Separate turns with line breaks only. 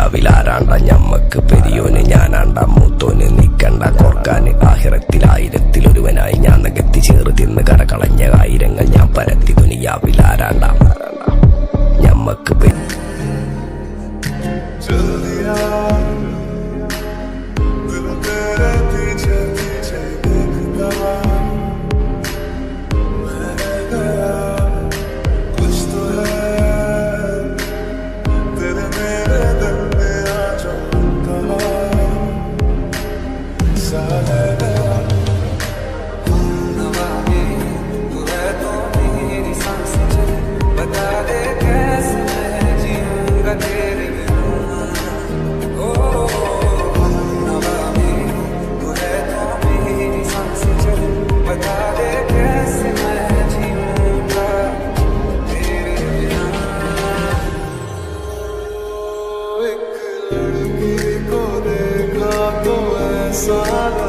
ദുനിയാവിലാരാണ്ട ഞമ്മക്ക് പെരിയോന് ഞാനാണ്ട മൂത്തോന് നിക്കണ്ട കോർക്കാന് ആഹിറത്തിൽ ആയിരത്തിലൊരുവനായി ഞാൻ നികത്തി ചേറ് തിന്ന് കരകളഞ്ഞ ആയിരങ്ങൾ ഞാൻ പരത്തി ദുനിയാവിലാരാണ്ട ഞമ്മക്ക്
सारा